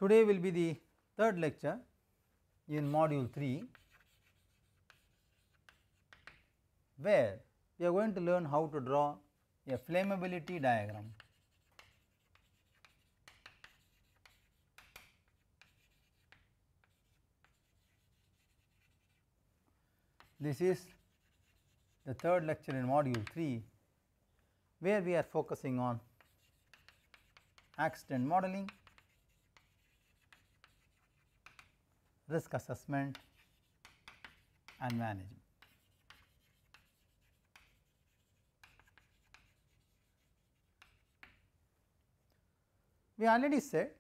Today will be the third lecture in module 3, where we are going to learn how to draw a flammability diagram. This is the third lecture in module 3, where we are focusing on accident modeling, risk assessment and management. We already said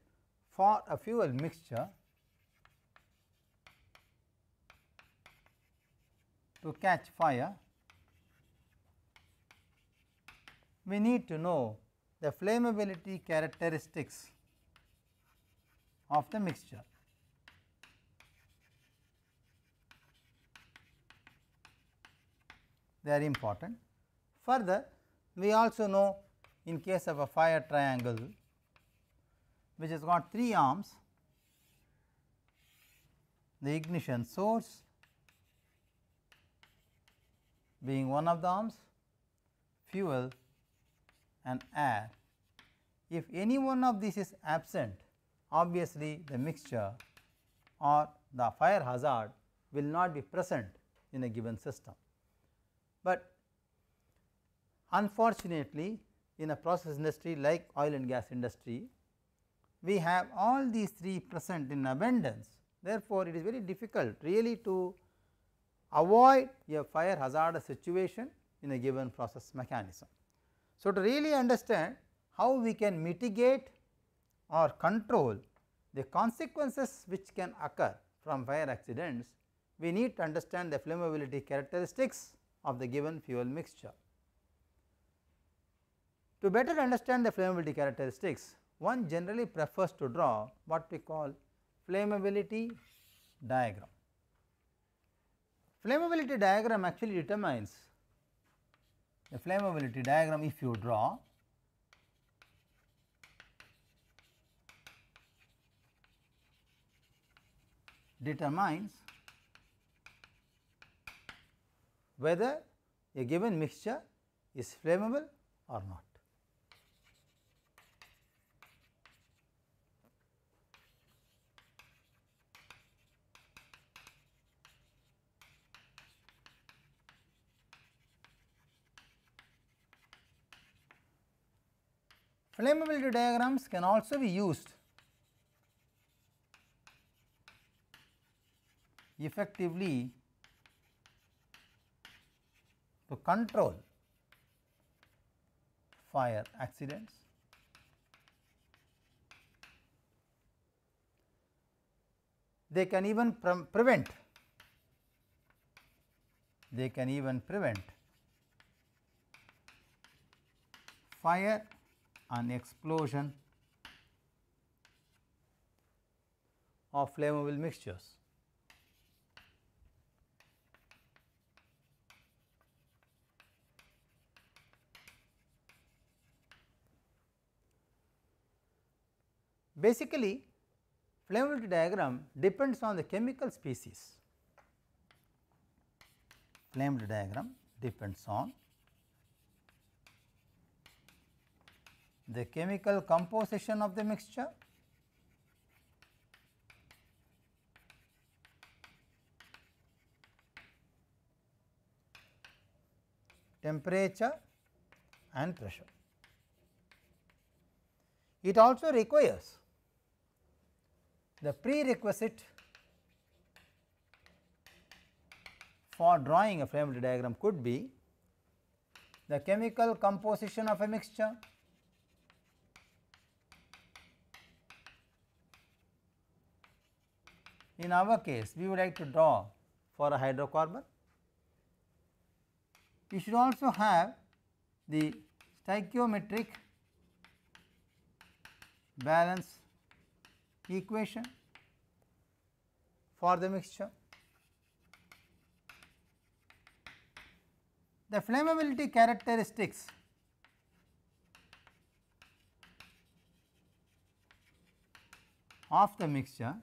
for a fuel mixture to catch fire, we need to know the flammability characteristics of the mixture. They are important. Further, we also know in case of a fire triangle which has got 3 arms, the ignition source being one of the arms, fuel and air. If any one of these is absent, obviously the mixture or the fire hazard will not be present in a given system. But unfortunately, in a process industry like oil and gas industry, we have all these 3 present in abundance. Therefore, it is very difficult really to avoid a fire hazardous situation in a given process mechanism. So, to really understand how we can mitigate or control the consequences which can occur from fire accidents, we need to understand the flammability characteristics of the given fuel mixture. To better understand the flammability characteristics, one generally prefers to draw what we call flammability diagram. Flammability diagram actually determines the flammability diagram. If you draw, determines whether a given mixture is flammable or not. Flammability diagrams can also be used effectively to control fire accidents. They can even prevent fire and explosion of flammable mixtures. Basically, flammability diagram depends on the chemical species. Flammability diagram depends on the chemical composition of the mixture, temperature and pressure. It also requires the prerequisite for drawing a flammability diagram could be the chemical composition of a mixture, in our case we would like to draw for a hydrocarbon. You should also have the stoichiometric balance equation for the mixture. The flammability characteristics of the mixture,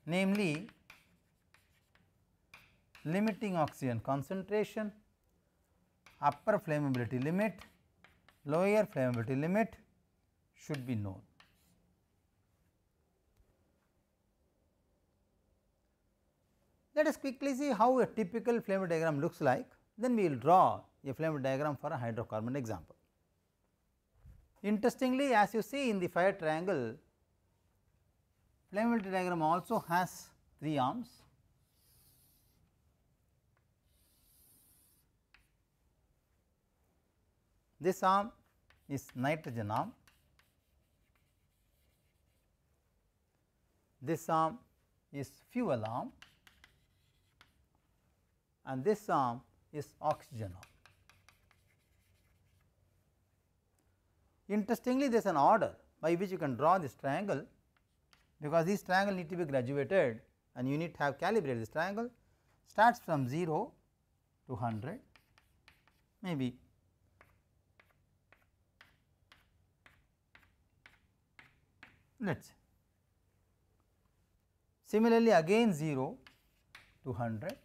namely limiting oxygen concentration, upper flammability limit, lower flammability limit should be known. Let us quickly see how a typical flammability diagram looks like, then we will draw a flammability diagram for a hydrocarbon example. Interestingly, as you see in the fire triangle, flammability diagram also has 3 arms. This arm is nitrogen arm, this arm is fuel arm, and this arm is oxygen arm. Interestingly, there is an order by which you can draw this triangle, because this triangle need to be graduated and you need to have calibrated. This triangle starts from 0 to 100, maybe let us say. Similarly, again 0 to 100,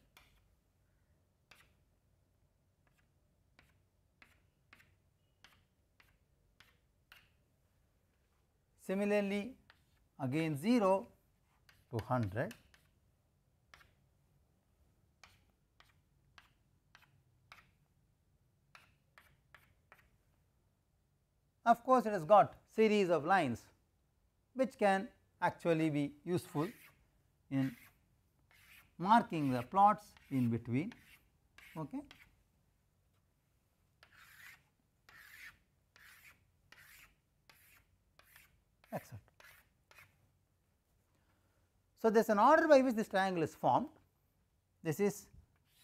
similarly again 0 to 100, of course, it has got series of lines which can actually be useful in marking the plots in between. Okay. Etc. So, there is an order by which this triangle is formed. This is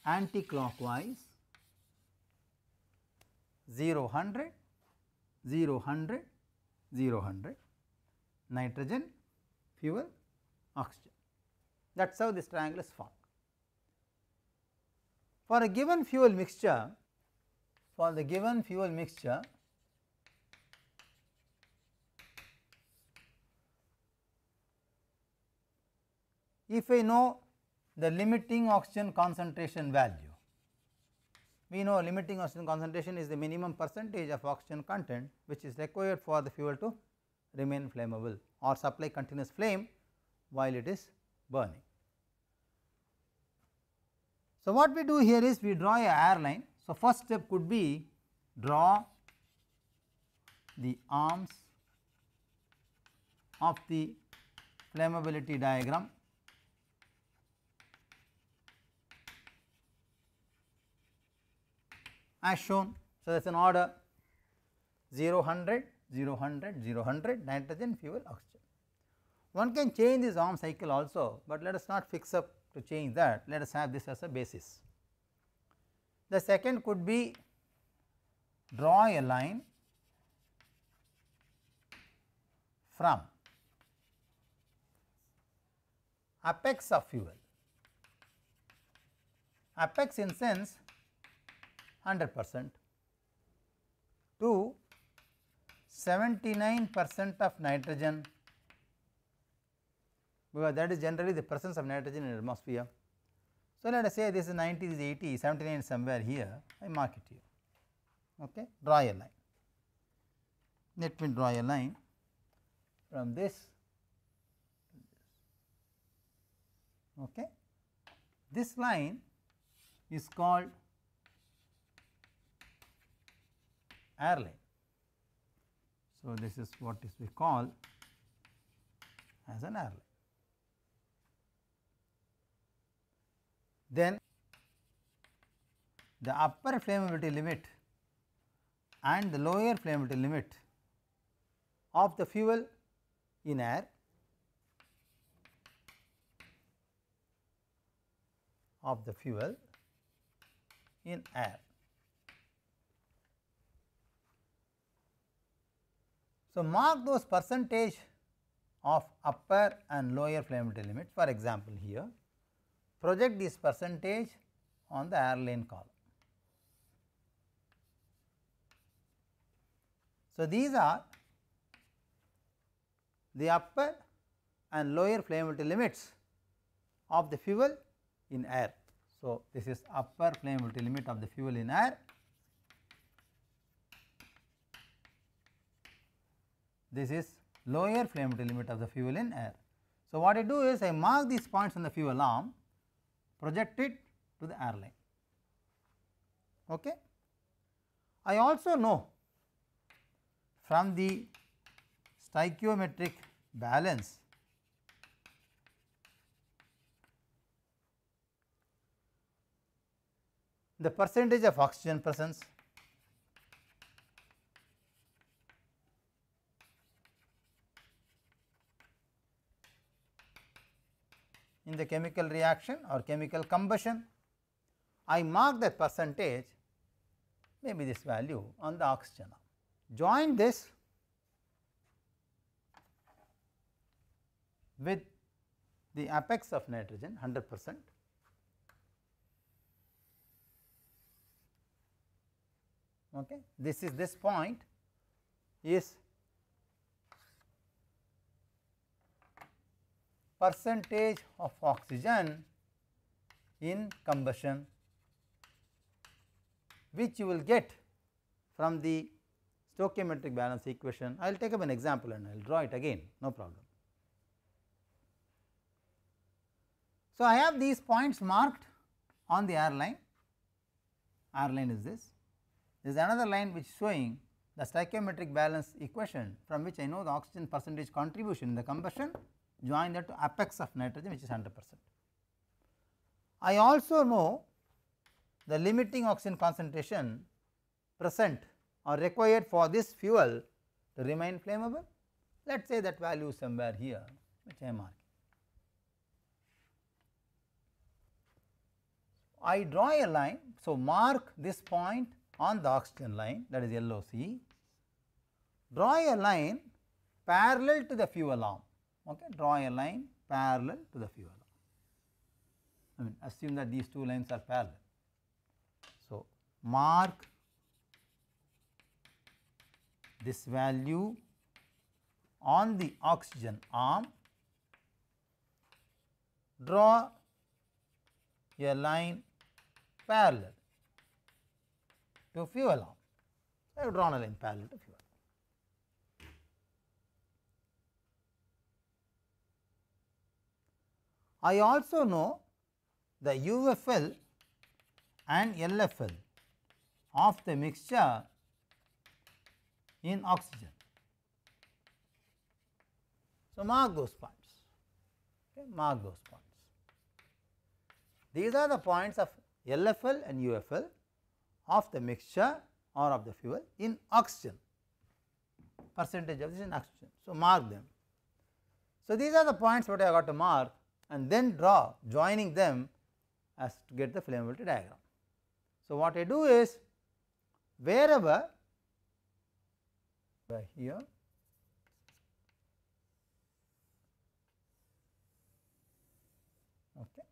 anti-clockwise 0 100 0 100 0 100, nitrogen, fuel, oxygen. That is how this triangle is formed. For a given fuel mixture, if I know the limiting oxygen concentration value, we know limiting oxygen concentration is the minimum percentage of oxygen content which is required for the fuel to remain flammable or supply continuous flame while it is burning. So, what we do here is we draw a air line. So, first step could be draw the arms of the flammability diagram as shown. So, that is an order 0 100 0 100 0 100, nitrogen, fuel, oxygen. One can change this arm cycle also, but let us not fix up to change that, let us have this as a basis. The second could be draw a line from apex of fuel, apex in sense 100% to 79% of nitrogen, because that is generally the presence of nitrogen in the atmosphere. So, let us say this is 90, this is 80, 79 somewhere here, I mark it here. Okay. Draw a line. Let me draw a line from this to this. Okay. This line is called air line. So, this is what is we call as an air line. Then the upper flammability limit and the lower flammability limit of the fuel in air So, mark those percentage of upper and lower flammability limits. For example, here project this percentage on the air line column. So, these are the upper and lower flammability limits of the fuel in air. So, this is upper flammability limit of the fuel in air, this is lower flammability limit of the fuel in air. So, what I do is I mark these points on the fuel arm, project it to the airline. Okay. I also know from the stoichiometric balance the percentage of oxygen presence, in the chemical reaction or chemical combustion. I mark that percentage, maybe this value, on the oxygen arm. Join this with the apex of nitrogen 100%, okay. This point is percentage of oxygen in combustion, which you will get from the stoichiometric balance equation. I will take up an example and I will draw it again, no problem. So, I have these points marked on the airline is this. There is another line which is showing the stoichiometric balance equation, from which I know the oxygen percentage contribution in the combustion, join that to apex of nitrogen, which is 100%. I also know the limiting oxygen concentration present or required for this fuel to remain flammable. Let us say that value is somewhere here, which I am marking. I draw a line. So, mark this point on the oxygen line, that is LOC, draw a line parallel to the fuel arm, okay. Draw a line parallel to the fuel arm. I mean, assume that these two lines are parallel. So, mark this value on the oxygen arm, draw a line parallel to fuel arm. I have drawn a line parallel to fuel. I also know the UFL and LFL of the mixture in oxygen. So, mark those points, okay, mark those points. These are the points of LFL and UFL of the mixture or of the fuel in oxygen, percentage of this in oxygen. So, mark them. So, these are the points what I have got to mark and then draw, joining them as to get the flammability diagram. So, what I do is wherever by here okay,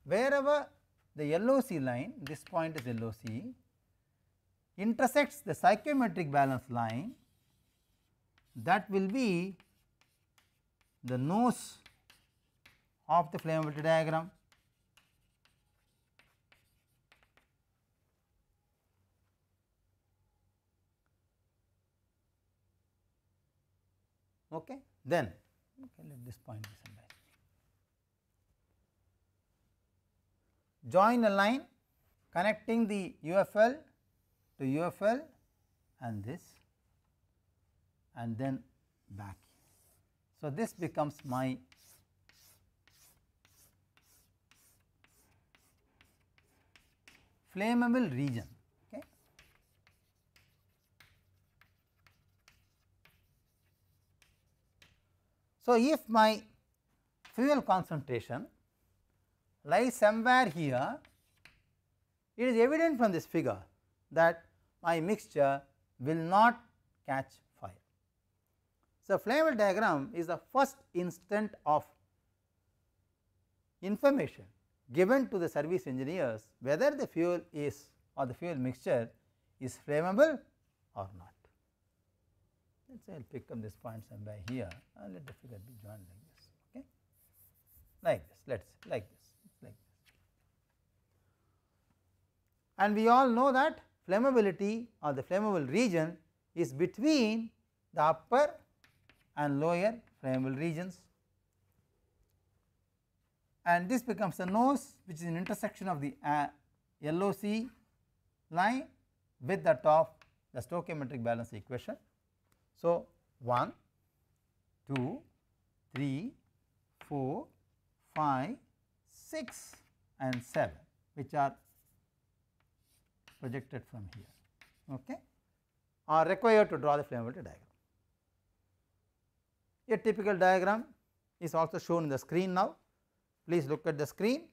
wherever the LOC line, this point is LOC, intersects the stoichiometric balance line, that will be the nose of the flammability diagram. Okay. Then let this point be symbolized. Join a line connecting the UFL to UFL and this, and then back. So, this becomes my flammable region. Okay. So, if my fuel concentration lies somewhere here, it is evident from this figure that my mixture will not catch fire. So, flammable diagram is the first instant of information given to the service engineers whether the fuel is or the fuel mixture is flammable or not. let us say I will pick up this point somewhere here and let the figure be drawn like this, okay, like this, let us say like this, like this. And we all know that flammability or the flammable region is between the upper and lower flammable regions, and this becomes the nose, which is an intersection of the LOC line with that of the stoichiometric balance equation. So, 1, 2, 3, 4, 5, 6 and 7, which are projected from here, okay, are required to draw the flammability diagram. A typical diagram is also shown in the screen now. Please look at the screen,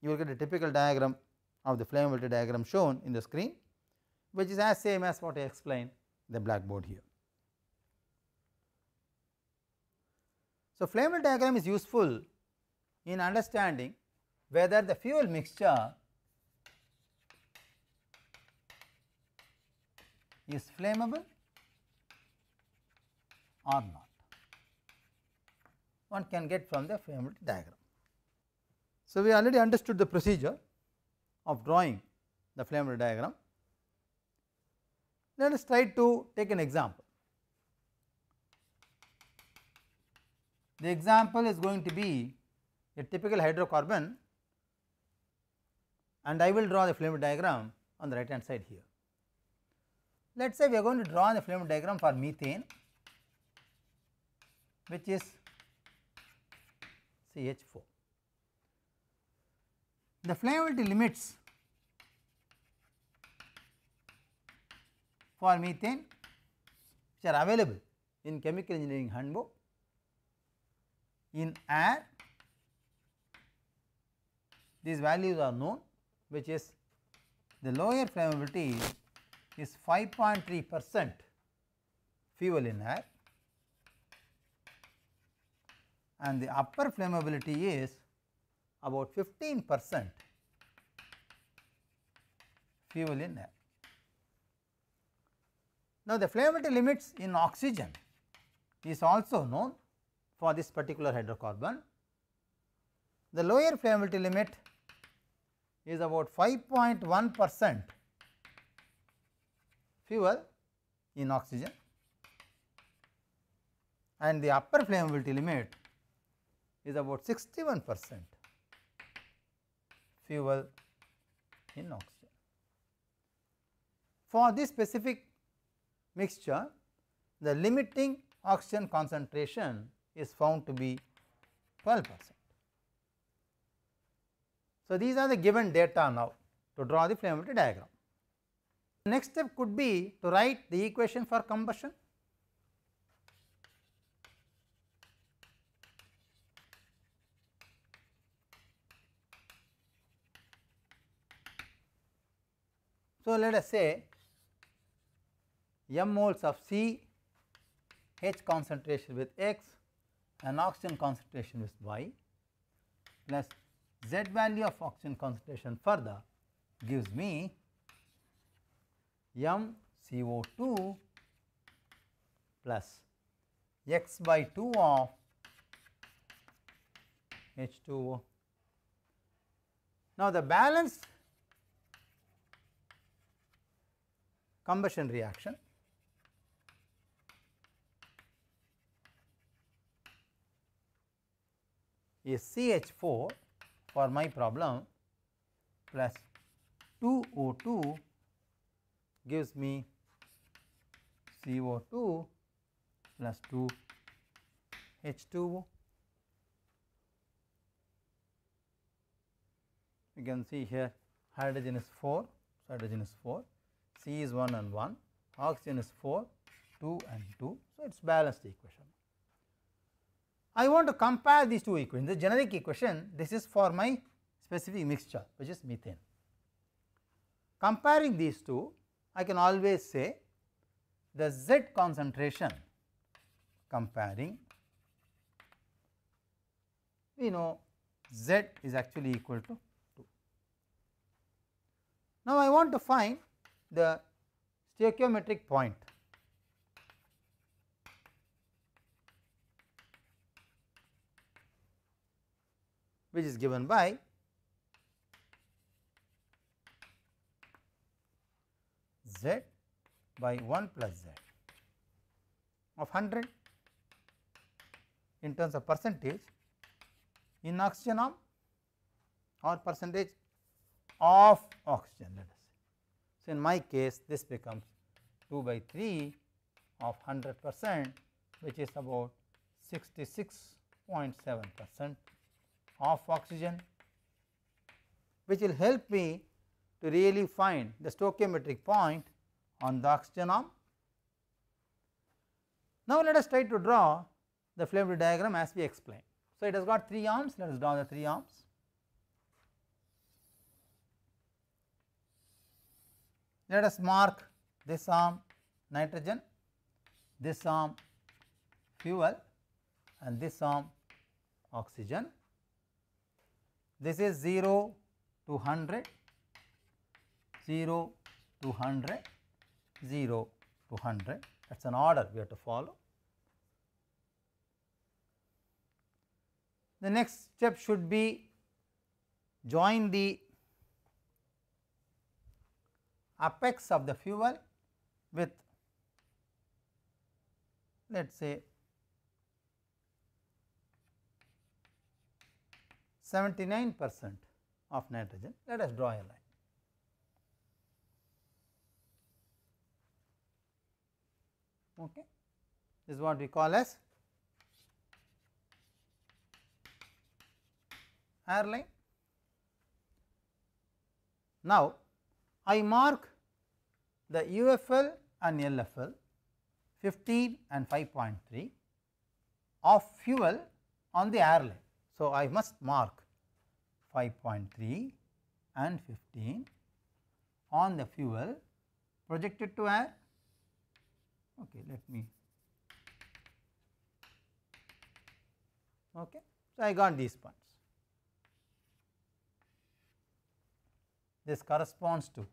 you will get a typical diagram of the flammability diagram shown in the screen, which is as same as what I explained in the blackboard here. So, flammability diagram is useful in understanding whether the fuel mixture is flammable or not. One can get from the flammability diagram. So, we already understood the procedure of drawing the flammability diagram. Let us try to take an example. The example is going to be a typical hydrocarbon, and I will draw the flammability diagram on the right hand side here. Let us say we are going to draw the flammability diagram for methane, which is CH4. The flammability limits for methane which are available in chemical engineering handbook. In air, these values are known, which is the lower flammability is 5.3% fuel in air and the upper flammability is about 15% fuel in air. Now, the flammability limits in oxygen is also known for this particular hydrocarbon. The lower flammability limit is about 5.1% fuel in oxygen and the upper flammability limit is about 61% fuel in oxygen. For this specific mixture, the limiting oxygen concentration is found to be 12%. So, these are the given data now to draw the flammability diagram. The next step could be to write the equation for combustion. So, let us say m moles of C, H concentration with X and oxygen concentration with Y plus Z value of oxygen concentration further gives me m CO2 plus X by 2 of H2O. Now, the balanced combustion reaction is CH4 for my problem plus 2O2 gives me CO2 plus 2 H2O. You can see here hydrogen is 4, so hydrogen is 4, C is 1 and 1, oxygen is 4, 2 and 2. So, it is balanced equation. I want to compare these two equations, the generic equation, this is for my specific mixture which is methane. Comparing these two, I can always say the Z concentration comparing, we know Z is actually equal to 2. Now, I want to find the stoichiometric point which is given by Z by 1 plus Z of 100 in terms of percentage in oxygen or percentage of oxygen, let us say. So, in my case this becomes 2 by 3 of 100%, which is about 66.7% of oxygen, which will help me to really find the stoichiometric point on the oxygen arm. Now, let us try to draw the flammability diagram as we explained. So, it has got 3 arms, let us draw the 3 arms. Let us mark this arm nitrogen, this arm fuel and this arm oxygen. This is 0 to 100, 0 to 100, 0 to 100, that is an order we have to follow. The next step should be join the apex of the fuel with, let us say, 79% of nitrogen. Let us draw a line. Okay. This is what we call as air line. Now, I mark the UFL and LFL 15 and 5.3 of fuel on the air line. So, I must mark 5.3 and 15 on the fuel projected to air. Okay, let me. Okay. So, I got these points. This corresponds to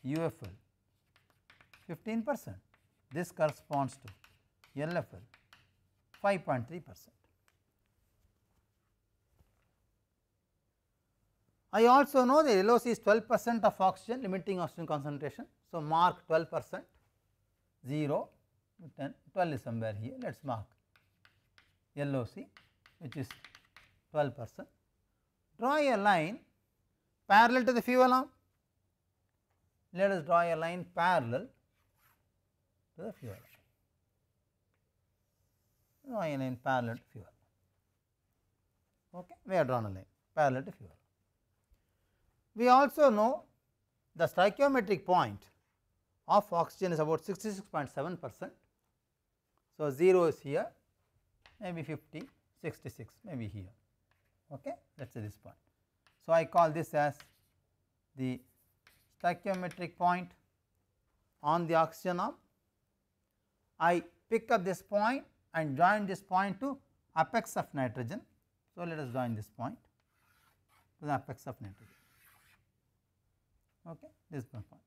UFL 15%, this corresponds to LFL 5.3%. I also know the LOC is 12% of oxygen, limiting oxygen concentration. So, mark 12%, 0, 10, 12 is somewhere here. Let us mark LOC, which is 12%. Draw a line parallel to the fuel arm. Let us draw a line parallel to the fuel arm. Draw a line parallel to fuel. Okay, we have drawn a line parallel to fuel. We also know the stoichiometric point of oxygen is about 66.7%. So, 0 is here, maybe 50, 66 maybe here. Okay, let us say this point. So, I call this as the stoichiometric point on the oxygen arm. I pick up this point and join this point to apex of nitrogen. So, let us join this point to the apex of nitrogen. Okay, this is my point.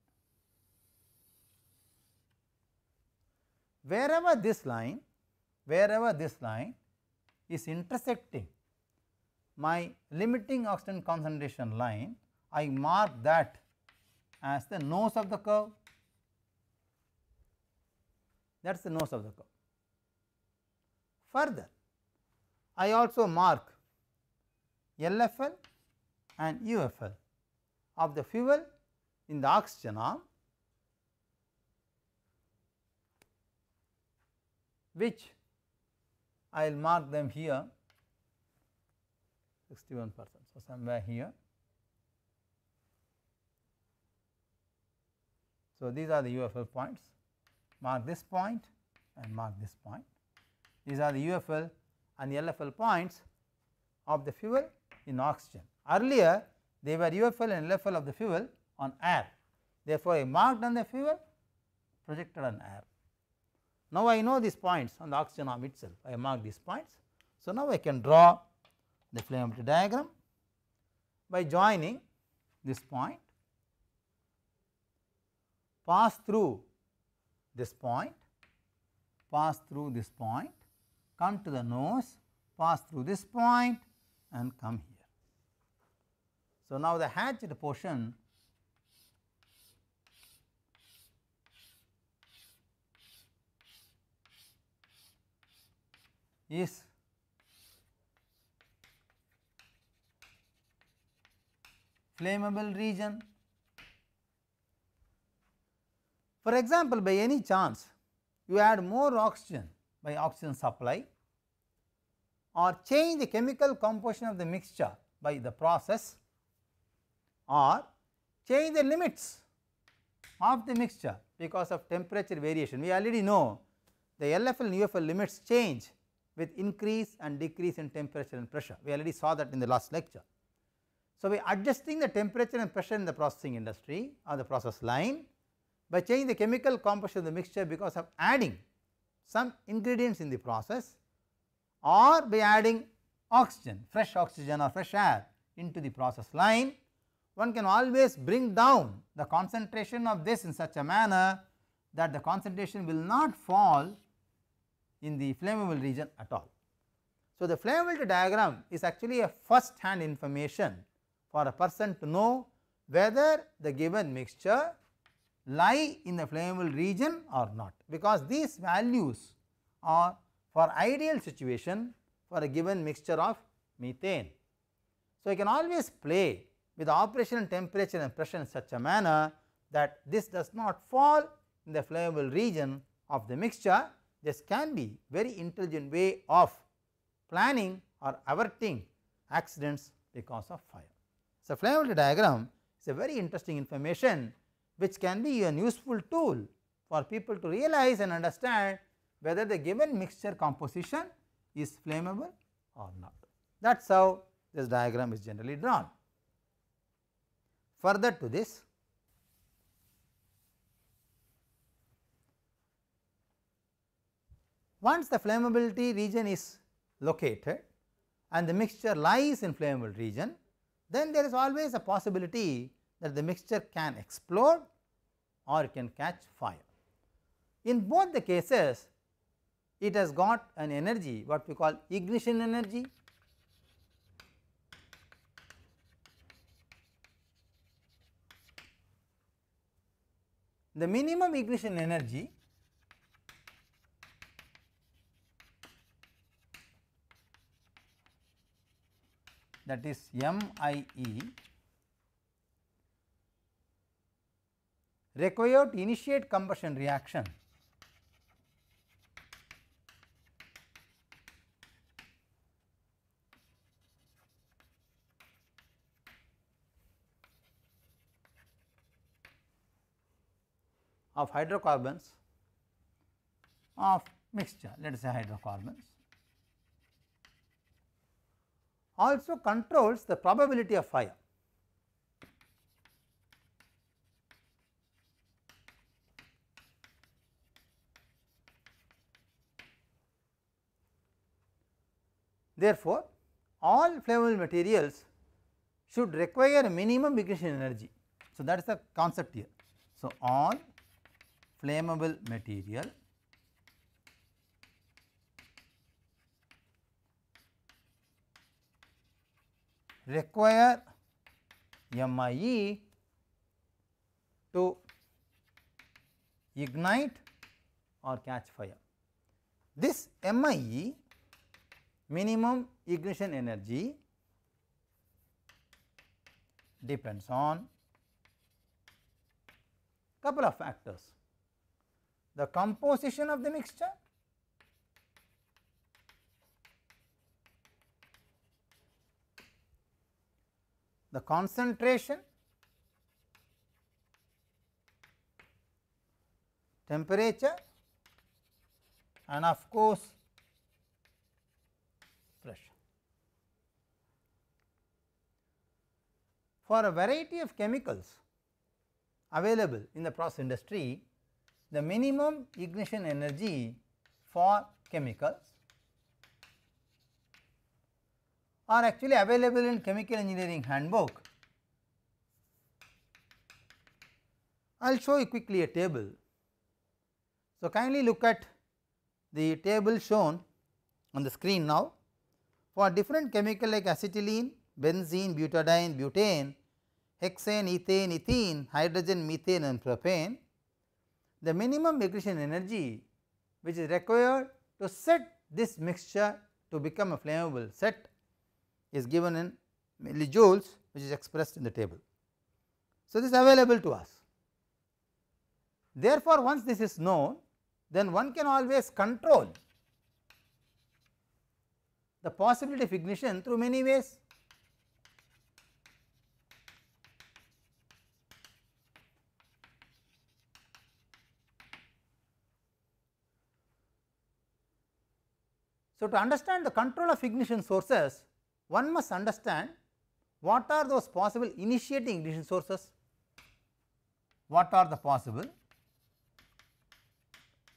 Wherever this line is intersecting my limiting oxygen concentration line, I mark that as the nose of the curve. That is the nose of the curve. Further, I also mark LFL and UFL of the fuel in the oxygen arm, which I will mark them here 61%. So, somewhere here. So, these are the UFL points, mark this point and mark this point. These are the UFL and LFL points of the fuel in oxygen. Earlier they were UFL and LFL of the fuel on air. Therefore, I marked on the fuel, projected on air. Now, I know these points on the oxygen arm itself, I mark these points. So, now I can draw the flammability diagram by joining this point, pass through this point, pass through this point, come to the nose, pass through this point and come here. So, now the hatched portion is flammable region. For example, by any chance you add more oxygen by oxygen supply or change the chemical composition of the mixture by the process or change the limits of the mixture because of temperature variation. We already know the LFL and UFL limits change with increase and decrease in temperature and pressure. We already saw that in the last lecture. So, by adjusting the temperature and pressure in the processing industry or the process line, by changing the chemical composition of the mixture because of adding some ingredients in the process or by adding oxygen, fresh oxygen or fresh air into the process line, one can always bring down the concentration of this in such a manner that the concentration will not fall in the flammable region at all. So, the flammability diagram is actually a first hand information for a person to know whether the given mixture lie in the flammable region or not, because these values are for ideal situation for a given mixture of methane. So, you can always play with the operational temperature and pressure in such a manner that this does not fall in the flammable region of the mixture. This can be very intelligent way of planning or averting accidents because of fire. So, flammability diagram is a very interesting information which can be a useful tool for people to realize and understand whether the given mixture composition is flammable or not. That is how this diagram is generally drawn. Further to this, once the flammability region is located and the mixture lies in flammable region, then there is always a possibility that the mixture can explode or it can catch fire. In both the cases, it has got an energy what we call ignition energy, the minimum ignition energy that is MIE required to initiate combustion reaction of hydrocarbons of mixture, let us say hydrocarbons, also controls the probability of fire. Therefore, all flammable materials should require a minimum ignition energy. So, that is the concept here. So, all flammable material require MIE to ignite or catch fire. This MIE, minimum ignition energy, depends on couple of factors: the composition of the mixture, the concentration, temperature, and of course pressure. For a variety of chemicals available in the process industry, the minimum ignition energy for chemicals are actually available in chemical engineering handbook. I will show you quickly a table. So, kindly look at the table shown on the screen now. for different chemical like acetylene, benzene, butadiene, butane, hexane, ethane, ethene, hydrogen, methane and propane, the minimum ignition energy which is required to set this mixture to become a flammable set is given in millijoules, which is expressed in the table. So, this is available to us. Therefore, once this is known, then one can always control the possibility of ignition through many ways. So, to understand the control of ignition sources, one must understand what are those possible initiating ignition sources. What are the possible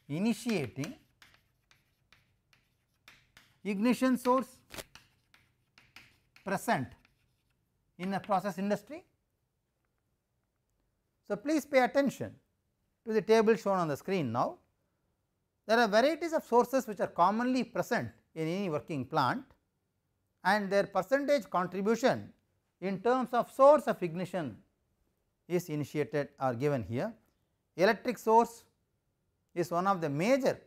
initiating ignition source present in a process industry? So, please pay attention to the table shown on the screen now. There are varieties of sources which are commonly present in any working plant, and their percentage contribution in terms of source of ignition is initiated or given here. Electric source is one of the major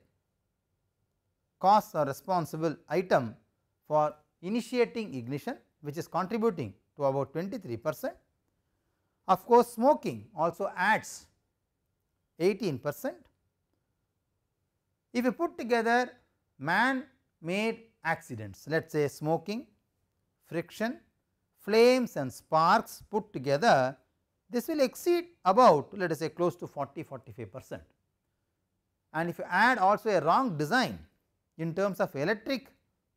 cause or responsible item for initiating ignition, which is contributing to about 23%. Of course, smoking also adds 18%. If you put together man made accidents, let us say smoking, friction, flames and sparks put together, this will exceed about, let us say, close to 40-45%. And if you add also a wrong design in terms of electric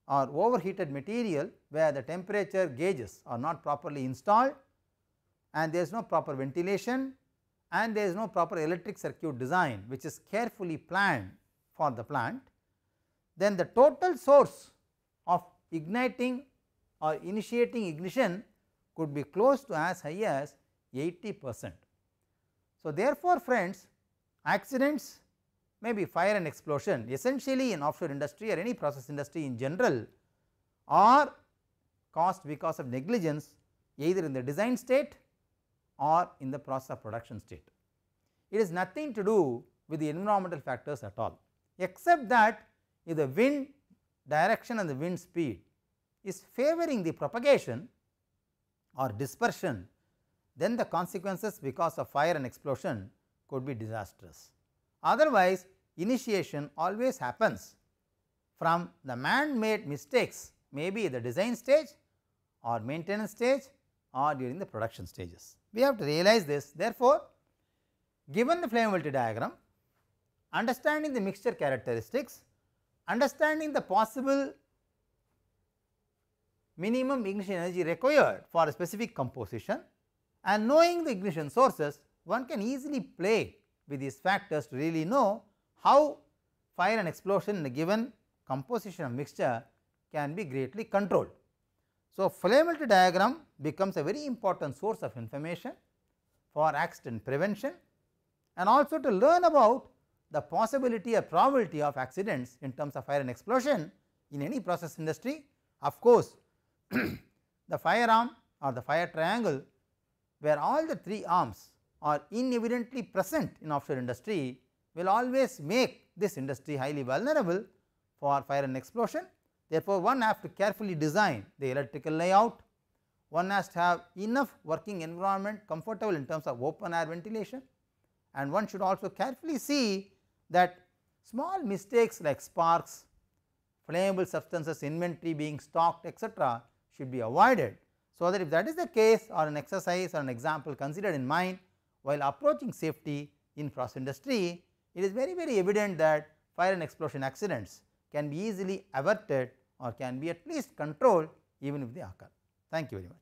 or overheated material, where the temperature gauges are not properly installed and there is no proper ventilation and there is no proper electric circuit design which is carefully planned for the plant, then the total source of igniting or initiating ignition could be close to as high as 80%. So, therefore, friends, accidents, maybe fire and explosion, essentially in offshore industry or any process industry in general, are caused because of negligence either in the design state or in the process of production state. It is nothing to do with the environmental factors at all, except that if the wind direction and the wind speed is favoring the propagation or dispersion, then the consequences because of fire and explosion could be disastrous. Otherwise, initiation always happens from the man made mistakes, maybe the design stage or maintenance stage or during the production stages. We have to realize this. Therefore, given the flammability diagram, understanding the mixture characteristics, understanding the possible minimum ignition energy required for a specific composition, and knowing the ignition sources, one can easily play with these factors to really know how fire and explosion in a given composition of mixture can be greatly controlled. So, flammability diagram becomes a very important source of information for accident prevention and also to learn about the possibility or probability of accidents in terms of fire and explosion in any process industry. Of course, the firearm or the fire triangle, where all the three arms are inevidently present in offshore industry, will always make this industry highly vulnerable for fire and explosion. Therefore, one has to carefully design the electrical layout, one has to have enough working environment comfortable in terms of open air ventilation, and one should also carefully see that small mistakes like sparks, flammable substances inventory being stocked, etc., should be avoided. So, that if that is the case or an exercise or an example considered in mind while approaching safety in process industry, it is very evident that fire and explosion accidents can be easily averted or can be at least controlled even if they occur. Thank you very much.